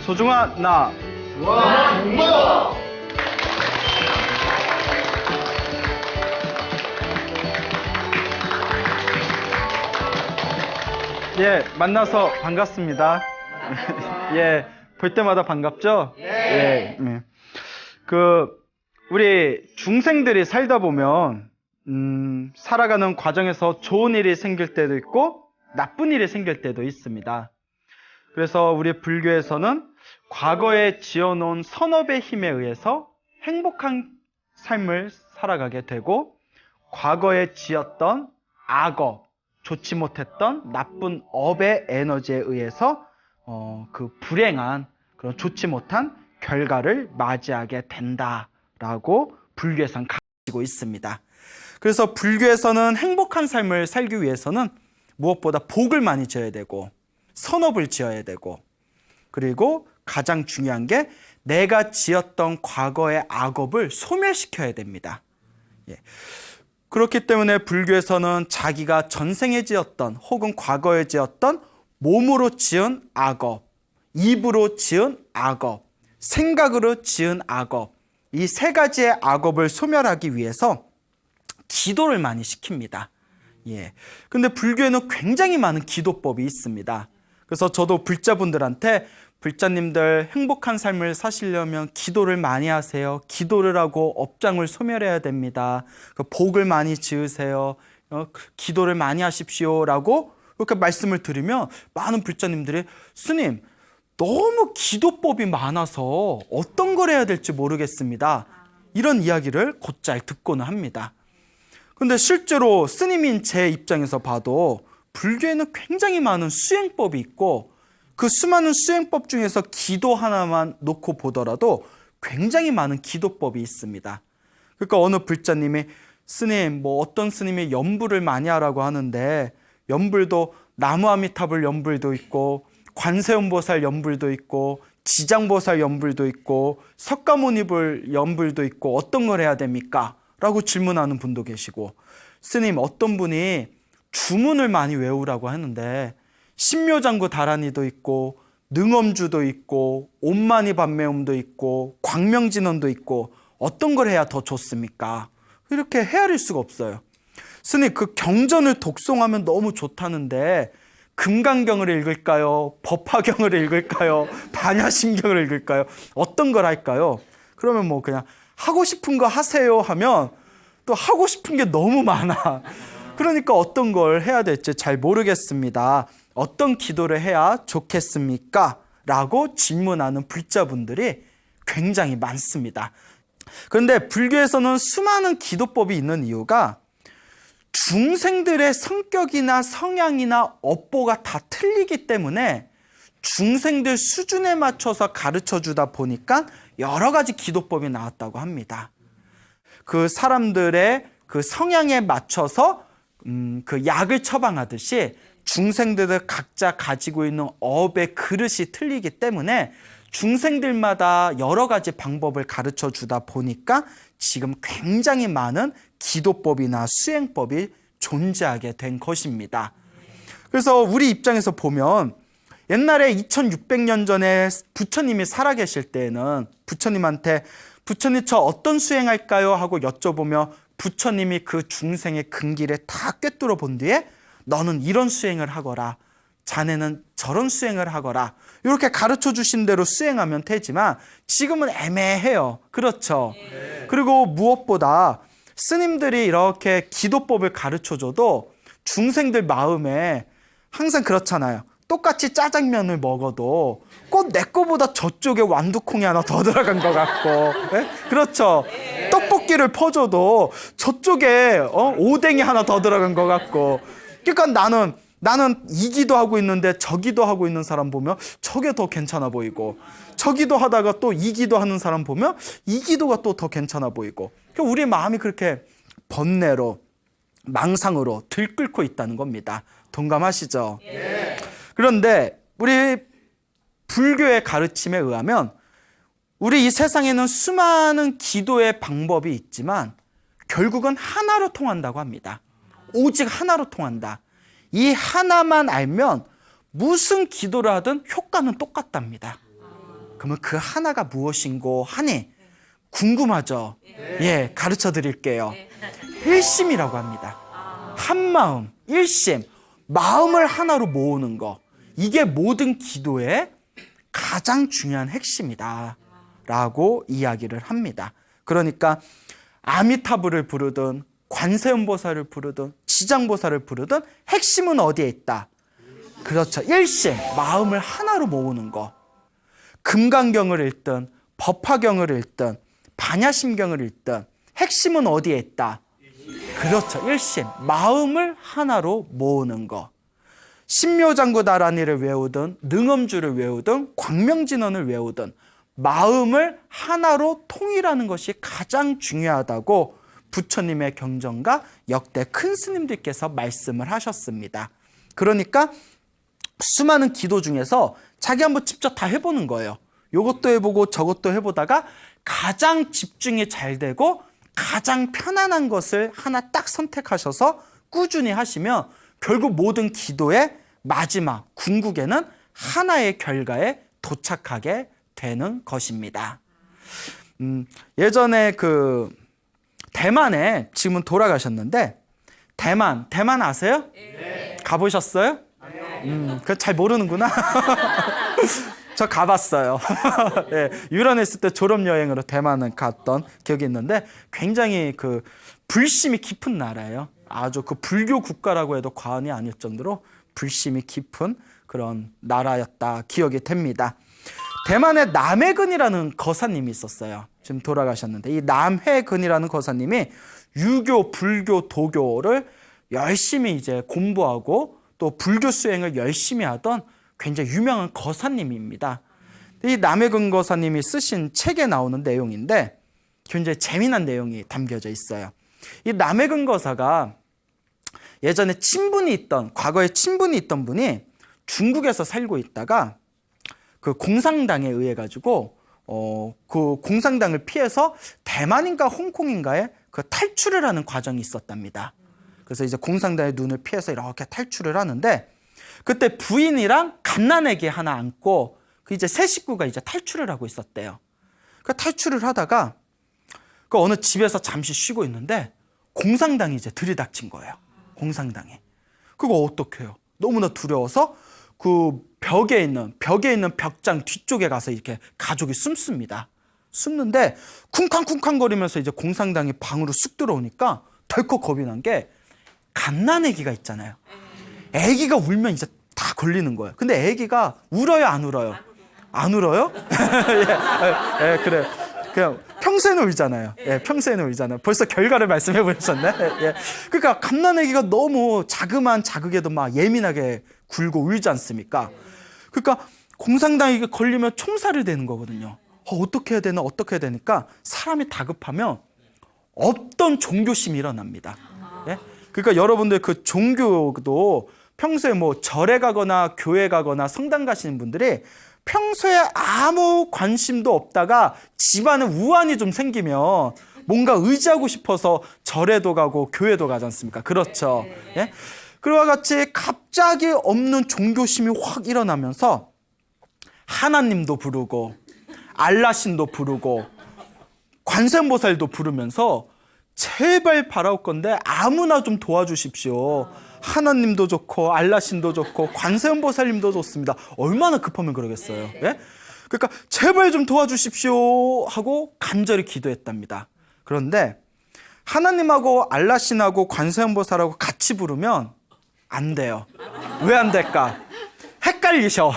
소중한 나. 무한 공부! 예, 만나서 반갑습니다. 예, 볼 때마다 반갑죠? 네. 예. 우리 중생들이 살다 보면, 살아가는 과정에서 좋은 일이 생길 때도 있고, 나쁜 일이 생길 때도 있습니다. 그래서 우리 불교에서는 과거에 지어놓은 선업의 힘에 의해서 행복한 삶을 살아가게 되고, 과거에 지었던 악업, 좋지 못했던 나쁜 업의 에너지에 의해서 그 불행한 그런 좋지 못한 결과를 맞이하게 된다라고 불교에서는 가르치고 있습니다. 그래서 불교에서는 행복한 삶을 살기 위해서는 무엇보다 복을 많이 지어야 되고 선업을 지어야 되고, 그리고 가장 중요한 게 내가 지었던 과거의 악업을 소멸시켜야 됩니다. 예. 그렇기 때문에 불교에서는 자기가 전생에 지었던 혹은 과거에 지었던 몸으로 지은 악업, 입으로 지은 악업, 생각으로 지은 악업, 이 세 가지의 악업을 소멸하기 위해서 기도를 많이 시킵니다. 예. 근데 불교에는 굉장히 많은 기도법이 있습니다. 그래서 저도 불자분들한테 불자님들 행복한 삶을 사시려면 기도를 많이 하세요. 기도를 하고 업장을 소멸해야 됩니다. 복을 많이 지으세요. 기도를 많이 하십시오 라고 이렇게 말씀을 드리면 많은 불자님들이 스님, 너무 기도법이 많아서 어떤 걸 해야 될지 모르겠습니다. 이런 이야기를 곧잘 듣고는 합니다. 근데 실제로 스님인 제 입장에서 봐도 불교에는 굉장히 많은 수행법이 있고, 그 수많은 수행법 중에서 기도 하나만 놓고 보더라도 굉장히 많은 기도법이 있습니다. 그러니까 어느 불자님이 스님, 어떤 스님이 연불을 많이 하라고 하는데, 연불도 나무아미타불 연불도 있고 관세음보살 연불도 있고 지장보살 연불도 있고 석가모니불 연불도 있고 어떤 걸 해야 됩니까? 라고 질문하는 분도 계시고, 스님 어떤 분이 주문을 많이 외우라고 하는데 신묘장구 다라니도 있고 능엄주도 있고 옴마니 반매음도 있고 광명진언도 있고 어떤 걸 해야 더 좋습니까? 이렇게 헤아릴 수가 없어요. 스님, 그 경전을 독송하면 너무 좋다는데 금강경을 읽을까요? 법화경을 읽을까요? 반야심경을 읽을까요? 어떤 걸 할까요? 그러면 그냥 하고 싶은 거 하세요 하면 또 하고 싶은 게 너무 많아. 그러니까 어떤 걸 해야 될지 잘 모르겠습니다. 어떤 기도를 해야 좋겠습니까? 라고 질문하는 불자분들이 굉장히 많습니다. 그런데 불교에서는 수많은 기도법이 있는 이유가 중생들의 성격이나 성향이나 업보가 다 틀리기 때문에 중생들 수준에 맞춰서 가르쳐 주다 보니까 여러 가지 기도법이 나왔다고 합니다. 그 사람들의 그 성향에 맞춰서 그 약을 처방하듯이 중생들은 각자 가지고 있는 업의 그릇이 틀리기 때문에 중생들마다 여러 가지 방법을 가르쳐 주다 보니까 지금 굉장히 많은 기도법이나 수행법이 존재하게 된 것입니다. 그래서 우리 입장에서 보면 옛날에 2600년 전에 부처님이 살아계실 때에는 부처님한테 부처님 저 어떤 수행할까요? 하고 여쭤보며 부처님이 그 중생의 근기를 다 꿰뚫어 본 뒤에 너는 이런 수행을 하거라, 자네는 저런 수행을 하거라, 이렇게 가르쳐 주신 대로 수행하면 되지만 지금은 애매해요. 그렇죠? 네. 그리고 무엇보다 스님들이 이렇게 기도법을 가르쳐 줘도 중생들 마음에 항상 그렇잖아요. 똑같이 짜장면을 먹어도 꼭 내 거보다 저쪽에 완두콩이 하나 더 들어간 것 같고, 네? 그렇죠? 네. 떡볶이를 퍼줘도 저쪽에 오뎅이 하나 더 들어간 것 같고, 그러니까 나는 이 기도하고 있는데 저 기도하고 있는 사람 보면 저게 더 괜찮아 보이고, 저 기도하다가 또 이 기도하는 사람 보면 이 기도가 또 더 괜찮아 보이고, 그러니까 우리 마음이 그렇게 번뇌로 망상으로 들끓고 있다는 겁니다. 동감하시죠? 네. 그런데 우리 불교의 가르침에 의하면 우리 이 세상에는 수많은 기도의 방법이 있지만 결국은 하나로 통한다고 합니다. 오직 하나로 통한다. 이 하나만 알면 무슨 기도를 하든 효과는 똑같답니다. 그러면 그 하나가 무엇인고 하니 궁금하죠? 예, 가르쳐 드릴게요. 일심이라고 합니다. 한마음, 일심, 마음을 하나로 모으는 거. 이게 모든 기도의 가장 중요한 핵심이다 라고 이야기를 합니다. 그러니까 아미타불을 부르든 관세음보살을 부르든 지장보살을 부르든 핵심은 어디에 있다? 그렇죠. 일심, 마음을 하나로 모으는 거. 금강경을 읽든 법화경을 읽든 반야심경을 읽든 핵심은 어디에 있다? 그렇죠. 일심, 마음을 하나로 모으는 거. 신묘장구다라니를 외우든 능엄주를 외우든 광명진언을 외우든 마음을 하나로 통일하는 것이 가장 중요하다고 부처님의 경전과 역대 큰 스님들께서 말씀을 하셨습니다. 그러니까 수많은 기도 중에서 자기 한번 직접 다 해보는 거예요. 이것도 해보고 저것도 해보다가 가장 집중이 잘 되고 가장 편안한 것을 하나 딱 선택하셔서 꾸준히 하시면 결국 모든 기도의 마지막 궁극에는 하나의 결과에 도착하게 되는 것입니다. 예전에 대만에 지금은 돌아가셨는데 대만 아세요? 네. 가보셨어요? 그거 잘 모르는구나. 저 가봤어요. 네, 유런했을 때 졸업여행으로 대만을 갔던 기억이 있는데 굉장히 불심이 깊은 나라예요. 아주 불교 국가라고 해도 과언이 아닐 정도로 불심이 깊은 그런 나라였다 기억이 됩니다. 대만에 남해근이라는 거사님이 있었어요. 지금 돌아가셨는데 이 남해근이라는 거사님이 유교, 불교, 도교를 열심히 이제 공부하고 또 불교 수행을 열심히 하던 굉장히 유명한 거사님입니다. 이 남해근 거사님이 쓰신 책에 나오는 내용인데 굉장히 재미난 내용이 담겨져 있어요. 이 남해근 거사가 예전에 과거에 친분이 있던 분이 중국에서 살고 있다가 공산당에 의해 가지고 그 공산당을 피해서 대만인가 홍콩인가에 탈출을 하는 과정이 있었답니다. 그래서 이제 공산당의 눈을 피해서 이렇게 탈출을 하는데 그때 부인이랑 갓난아기 하나 안고 이제 세 식구가 이제 탈출을 하고 있었대요. 탈출을 하다가 어느 집에서 잠시 쉬고 있는데 공산당이 이제 들이닥친 거예요. 공산당이. 그거 어떡해요? 너무나 두려워서 벽에 있는 벽장 뒤쪽에 가서 이렇게 가족이 숨습니다. 숨는데 쿵쾅쿵쾅 거리면서 이제 공산당이 방으로 쑥 들어오니까 덜컥 겁이 난 게 갓난아기가 있잖아요. 아기가 울면 이제 다 걸리는 거예요. 근데 아기가 울어요, 안 울어요? 안 울어요? 예, 그래. 그냥 평소에는 울잖아요. 예, 평소에는 울잖아요. 벌써 결과를 말씀해 보셨네. 예. 그러니까 갓난아기가 너무 자그마한 자극에도 막 예민하게 굴고 울지 않습니까? 그러니까 공산당이 걸리면 총살이 되는 거거든요. 어떻게 해야 되나 어떻게 해야 되니까 사람이 다급하면 없던 종교심이 일어납니다. 예? 그러니까 여러분들 종교도 평소에 절에 가거나 교회 가거나 성당 가시는 분들이 평소에 아무 관심도 없다가 집안에 우환이 좀 생기면 뭔가 의지하고 싶어서 절에도 가고 교회도 가지 않습니까? 그렇죠. 예? 그와 같이 갑자기 없는 종교심이 확 일어나면서 하나님도 부르고 알라신도 부르고 관세음보살도 부르면서 제발 바라올 건데 아무나 좀 도와주십시오. 하나님도 좋고 알라신도 좋고 관세음보살님도 좋습니다. 얼마나 급하면 그러겠어요. 예? 그러니까 제발 좀 도와주십시오 하고 간절히 기도했답니다. 그런데 하나님하고 알라신하고 관세음보살하고 같이 부르면 안 돼요. 왜 안 될까? 헷갈리셔.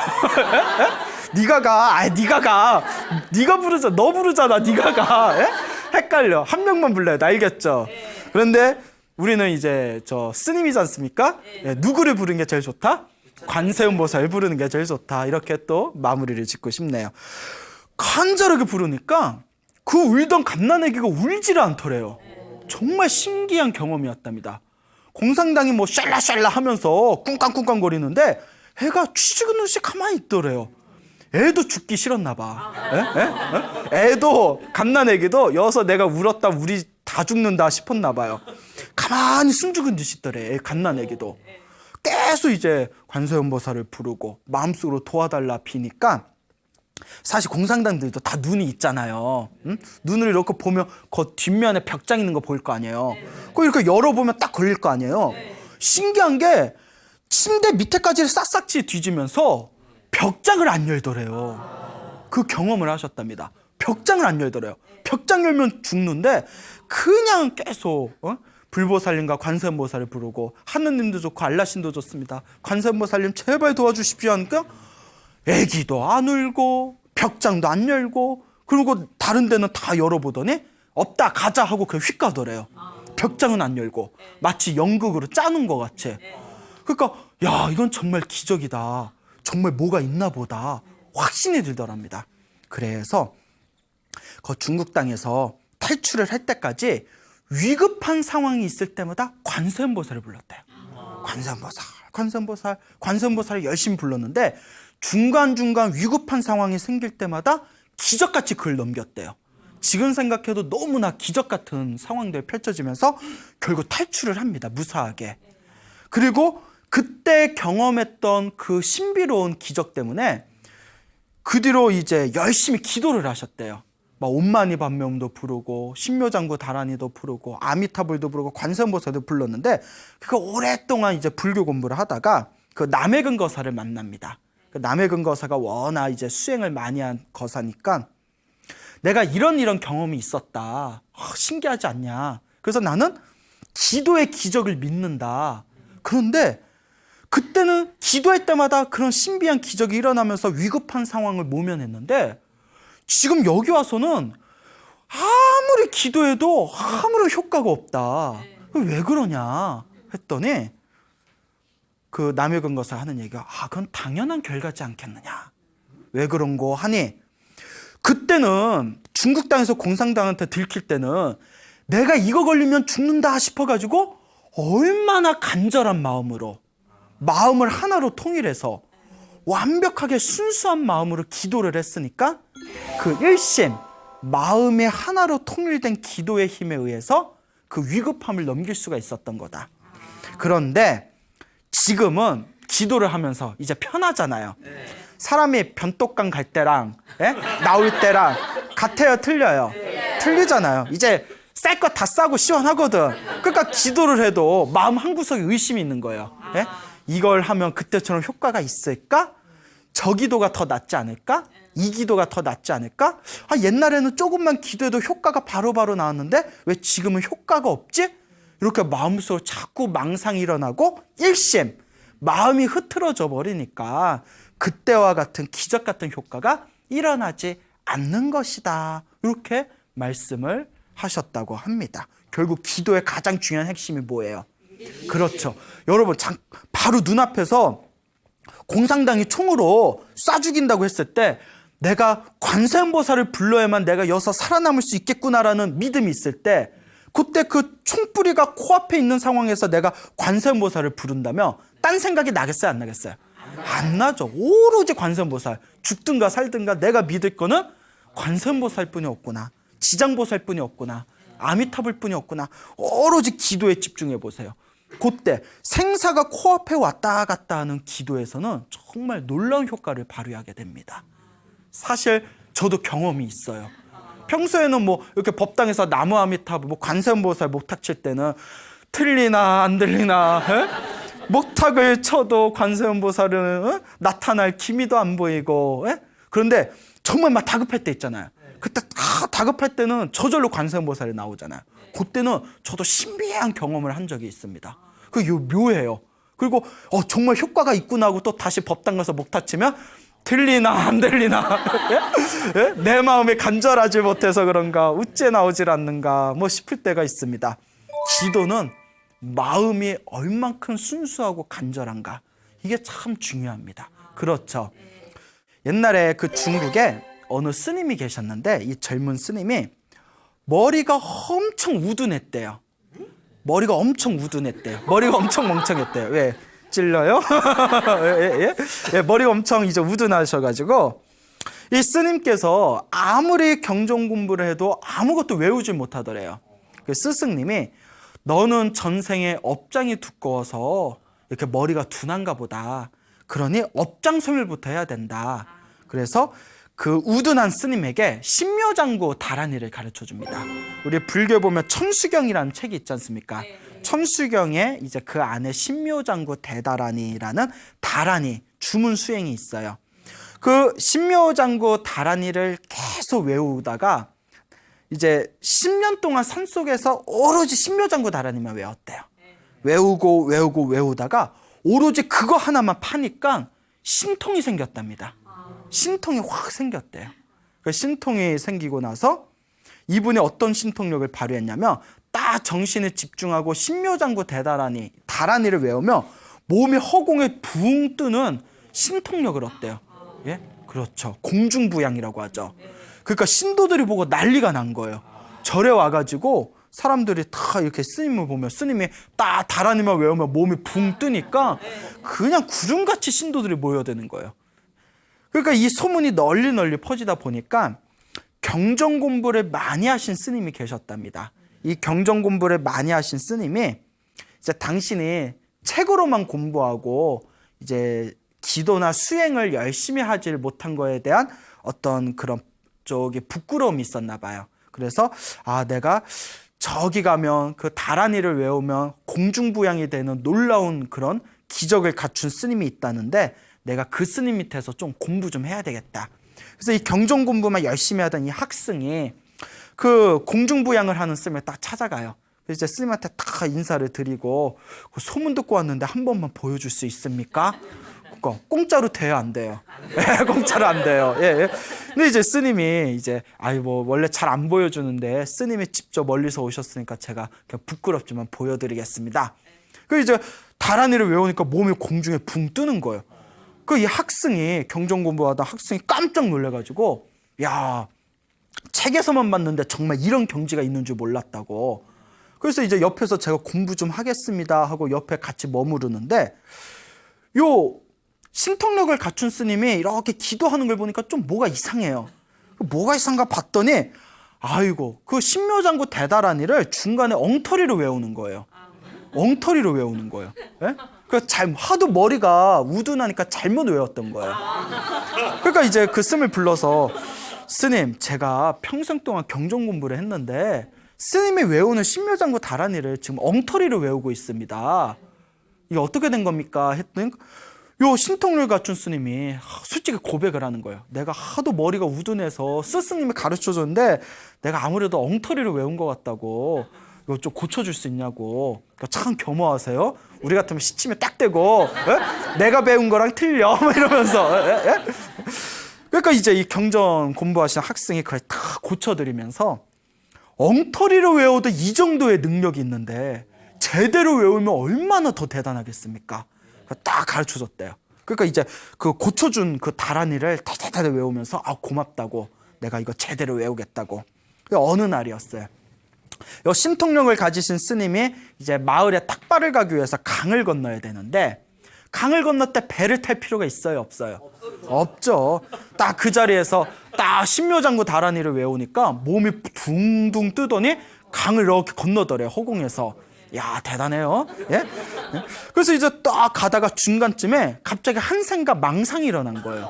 네가 가. 네가 가. 네가 부르자. 너 부르잖아. 네가 가. 에? 헷갈려. 한 명만 불러요. 알겠죠? 그런데 우리는 이제 스님이지 않습니까? 예, 누구를 부르는 게 제일 좋다? 관세음보살 부르는 게 제일 좋다. 이렇게 또 마무리를 짓고 싶네요. 간절하게 부르니까 울던 갓난아기가 울지를 않더래요. 정말 신기한 경험이었답니다. 공산당이 샬라샬라 하면서 쿵쾅쿵쾅 거리는데 애가 쥐죽은 듯이 가만히 있더래요. 애도 죽기 싫었나 봐. 애도 갓난아기도 여기서 내가 울었다 우리 다 죽는다 싶었나 봐요. 가만히 숨죽은 듯이 있더래. 갓난아기도. 계속 이제 관세음보살을 부르고 마음속으로 도와달라 비니까 사실 공산당들도 다 눈이 있잖아요. 응? 눈을 이렇게 보면 그 뒷면에 벽장 있는 거 보일 거 아니에요. 그거 이렇게 열어보면 딱 걸릴 거 아니에요. 신기한 게 침대 밑에까지 싹싹지 뒤지면서 벽장을 안 열더래요. 그 경험을 하셨답니다. 벽장을 안 열더래요. 벽장 열면 죽는데 그냥 계속 불보살님과 관세음보살을 부르고 하느님도 좋고 알라신도 좋습니다. 관세음보살님 제발 도와주십시오 하니까 애기도 안 울고 벽장도 안 열고 그리고 다른 데는 다 열어보더니 없다 가자 하고 그냥 휙 가더래요. 벽장은 안 열고 마치 연극으로 짜는 것 같이. 그러니까 야 이건 정말 기적이다. 정말 뭐가 있나 보다 확신이 들더랍니다. 그래서 그 중국 땅에서 탈출을 할 때까지 위급한 상황이 있을 때마다 관세음보살을 불렀대요. 관세음보살을 열심히 불렀는데 중간중간 위급한 상황이 생길 때마다 기적같이 그걸 넘겼대요. 지금 생각해도 너무나 기적 같은 상황들이 펼쳐지면서 결국 탈출을 합니다. 무사하게. 그리고 그때 경험했던 그 신비로운 기적 때문에 그 뒤로 이제 열심히 기도를 하셨대요. 막 옴마니 반면도 부르고 신묘장구 다라니도 부르고 아미타불도 부르고 관세음보살도 불렀는데 그 오랫동안 이제 불교 공부를 하다가 그 남해근거사를 만납니다. 그 남해근거사가 워낙 이제 수행을 많이 한 거사니까 내가 이런 경험이 있었다. 신기하지 않냐. 그래서 나는 기도의 기적을 믿는다. 그런데 그때는 기도할 때마다 그런 신비한 기적이 일어나면서 위급한 상황을 모면했는데 지금 여기 와서는 아무리 기도해도 아무런 효과가 없다. 왜 그러냐 했더니 그 남해근거사 하는 얘기가 그건 당연한 결과지 않겠느냐. 왜 그런고 하니 그때는 중국 땅에서 공산당한테 들킬 때는 내가 이거 걸리면 죽는다 싶어가지고 얼마나 간절한 마음으로 마음을 하나로 통일해서 완벽하게 순수한 마음으로 기도를 했으니까 그 일심, 마음이 하나로 통일된 기도의 힘에 의해서 그 위급함을 넘길 수가 있었던 거다. 그런데 지금은 기도를 하면서 이제 편하잖아요. 사람이 변똑강 갈 때랑 나올 때랑 같아요, 틀려요? 틀리잖아요. 이제 쌀 거 다 싸고 시원하거든. 그러니까 기도를 해도 마음 한구석에 의심이 있는 거예요. 이걸 하면 그때처럼 효과가 있을까? 저 기도가 더 낫지 않을까? 이 기도가 더 낫지 않을까? 옛날에는 조금만 기도해도 효과가 바로바로 나왔는데 왜 지금은 효과가 없지? 이렇게 마음속으로 자꾸 망상이 일어나고 일심, 마음이 흐트러져 버리니까 그때와 같은 기적 같은 효과가 일어나지 않는 것이다. 이렇게 말씀을 하셨다고 합니다. 결국 기도의 가장 중요한 핵심이 뭐예요? 그렇죠. 여러분 바로 눈앞에서 공산당이 총으로 쏴 죽인다고 했을 때 내가 관세음보살을 불러야만 내가 여기서 살아남을 수 있겠구나라는 믿음이 있을 때 그때 그 총뿌리가 코앞에 있는 상황에서 내가 관세음보살을 부른다면 딴 생각이 나겠어요? 안 나겠어요? 안 나죠. 오로지 관세음보살. 죽든가 살든가 내가 믿을 거는 관세음보살뿐이 없구나. 지장보살뿐이 없구나. 아미타불뿐이 없구나. 오로지 기도에 집중해 보세요. 그때 생사가 코앞에 왔다 갔다 하는 기도에서는 정말 놀라운 효과를 발휘하게 됩니다. 사실 저도 경험이 있어요. 평소에는 뭐 이렇게 법당에서 나무 아미타불, 뭐 관세음보살 목탁 칠 때는 틀리나 안 들리나 목탁을 쳐도 관세음보살은 나타날 기미도 안 보이고 그런데 정말 막 다급할 때 있잖아요. 그때 다급할 때는 저절로 관세음보살이 나오잖아요. 그때는 저도 신비한 경험을 한 적이 있습니다. 그게 묘해요. 그리고 정말 효과가 있구나 하고 또 다시 법당 가서 목탁 치면 들리나 안 들리나 내 마음이 간절하지 못해서 그런가 어째 나오질 않는가 뭐 싶을 때가 있습니다. 기도는 마음이 얼만큼 순수하고 간절한가 이게 참 중요합니다. 그렇죠. 옛날에 그 중국에 어느 스님이 계셨는데 이 젊은 스님이 머리가 엄청 우둔했대요. 머리가 엄청 멍청했대요. 왜? 찔러요? 예, 머리가 엄청 이제 우둔하셔가지고 이 스님께서 아무리 경전 공부를 해도 아무것도 외우질 못하더래요. 그 스승님이 너는 전생에 업장이 두꺼워서 이렇게 머리가 둔한가 보다. 그러니 업장 소멸부터 해야 된다. 그래서 그 우둔한 스님에게 신묘장구 다란이를 가르쳐 줍니다. 우리 불교에 보면 천수경이라는 책이 있지 않습니까? 천수경에 이제 그 안에 신묘장구 대다란이라는 다란이 주문 수행이 있어요. 그 신묘장구 다란이를 계속 외우다가 이제 10년 동안 산속에서 오로지 신묘장구 다란이만 외웠대요. 외우다가 오로지 그거 하나만 파니까 신통이 생겼답니다. 신통이 확 생겼대요. 그 신통이 생기고 나서 이분이 어떤 신통력을 발휘했냐면 딱 정신을 집중하고 신묘장구 다란이를 외우면 몸이 허공에 붕 뜨는 신통력을 얻대요. 예? 그렇죠. 공중부양이라고 하죠. 그러니까 신도들이 보고 난리가 난 거예요. 절에 와가지고 사람들이 다 이렇게 스님을 보면 스님이 딱 다란이만 외우면 몸이 붕 뜨니까 그냥 구름같이 신도들이 모여드는 거예요. 그러니까 이 소문이 널리 퍼지다 보니까 경전 공부를 많이 하신 스님이 계셨답니다. 이 경전 공부를 많이 하신 스님이 이제 당신이 책으로만 공부하고 이제 기도나 수행을 열심히 하지를 못한 거에 대한 어떤 그런 부끄러움이 있었나 봐요. 그래서 내가 저기 가면 그 다란이를 외우면 공중부양이 되는 놀라운 그런 기적을 갖춘 스님이 있다는데 내가 그 스님 밑에서 좀 공부 좀 해야 되겠다. 그래서 이 경전 공부만 열심히 하던 이 학생이 그 공중부양을 하는 스님을 딱 찾아가요. 그래서 이제 스님한테 딱 인사를 드리고 소문 듣고 왔는데 한 번만 보여줄 수 있습니까? 공짜로 돼요, 안 돼요? 공짜로 안 돼요. 예. 근데 이제 스님이 이제 원래 잘 안 보여주는데 스님이 직접 멀리서 오셨으니까 제가 그냥 부끄럽지만 보여드리겠습니다. 그 이제 다란이를 외우니까 몸이 공중에 붕 뜨는 거예요. 그 이 학생이 경전 공부하다 학생이 깜짝 놀래가지고 야, 책에서만 봤는데 정말 이런 경지가 있는 줄 몰랐다고. 그래서 이제 옆에서 제가 공부 좀 하겠습니다 하고 옆에 같이 머무르는데 요 신통력을 갖춘 스님이 이렇게 기도하는 걸 보니까 좀 뭐가 이상해요. 뭐가 이상가 봤더니 그 신묘장구 대다란이를 중간에 엉터리로 외우는 거예요. 엉터리로 외우는 거예요. 예? 하도 머리가 우둔하니까 잘못 외웠던 거예요. 그러니까 이제 그 스님을 불러서 스님, 제가 평생 동안 경전 공부를 했는데 스님이 외우는 신묘장구 다란이를 지금 엉터리로 외우고 있습니다. 이게 어떻게 된 겁니까? 했더니 요 신통력을 갖춘 스님이 솔직히 고백을 하는 거예요. 내가 하도 머리가 우둔해서 스승님이 가르쳐줬는데 내가 아무래도 엉터리로 외운 것 같다고 이거 좀 고쳐줄 수 있냐고. 그러니까 참 겸허하세요. 우리 같으면 시치면 딱 대고 내가 배운 거랑 틀려 이러면서 그러니까 이제 이 경전 공부하시는 학생이 그걸 다 고쳐드리면서 엉터리로 외워도 이 정도의 능력이 있는데 제대로 외우면 얼마나 더 대단하겠습니까? 딱 가르쳐줬대요. 그러니까 이제 그 고쳐준 그 다란이를 다다다다 외우면서 고맙다고 내가 이거 제대로 외우겠다고. 어느 날이었어요. 이 신통력을 가지신 스님이 이제 마을에 탁발을 가기 위해서 강을 건너야 되는데 강을 건널 때 배를 탈 필요가 있어요, 없어요? 없죠. 딱 그 자리에서 딱 신묘장구 다란이를 외우니까 몸이 둥둥 뜨더니 강을 이렇게 건너더래요, 허공에서. 야, 대단해요. 예? 그래서 이제 딱 가다가 중간쯤에 갑자기 한 생각 망상이 일어난 거예요.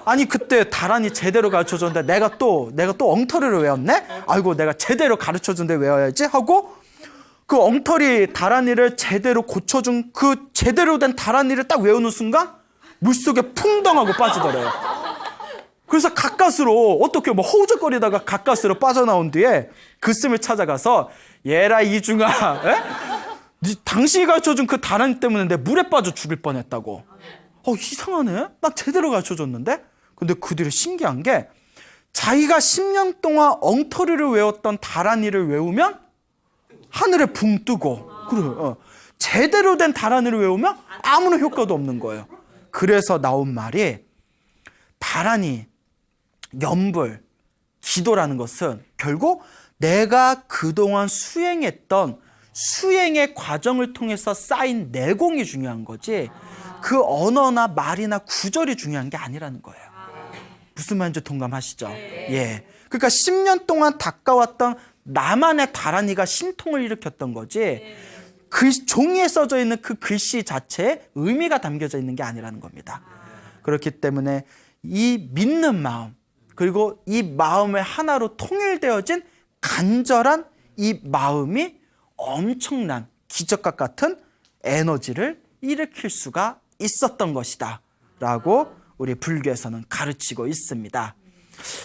아니, 그때 다란이 제대로 가르쳐줬는데 내가 또 엉터리를 외웠네? 내가 제대로 가르쳐준데 외워야지 하고 그 엉터리 다란이를 제대로 고쳐준 그 제대로 된 다란이를 딱 외우는 순간 물속에 풍덩하고 빠지더래요. 그래서 가까스로 어떻게 허우적거리다가 가까스로 빠져나온 뒤에 그 스님을 찾아가서 얘라 이중아, 당신이 가르쳐준 그 다란이 때문에 내 물에 빠져 죽을 뻔했다고. 이상하네? 나 제대로 가르쳐줬는데? 근데 그 뒤로 신기한 게 자기가 10년 동안 엉터리를 외웠던 다란이를 외우면 하늘에 붕 뜨고 제대로 된 다란이를 외우면 아무런 효과도 없는 거예요. 그래서 나온 말이 다란이, 염불, 기도라는 것은 결국 내가 그동안 수행했던 수행의 과정을 통해서 쌓인 내공이 중요한 거지 그 언어나 말이나 구절이 중요한 게 아니라는 거예요. 무슨 말인지 동감하시죠? 예. 그러니까 10년 동안 닦아왔던 나만의 다란이가 신통을 일으켰던 거지 종이에 써져 있는 그 글씨 자체에 의미가 담겨져 있는 게 아니라는 겁니다. 그렇기 때문에 이 믿는 마음, 그리고 이 마음의 하나로 통일되어진 간절한 이 마음이 엄청난 기적과 같은 에너지를 일으킬 수가 있었던 것이다 라고 우리 불교에서는 가르치고 있습니다.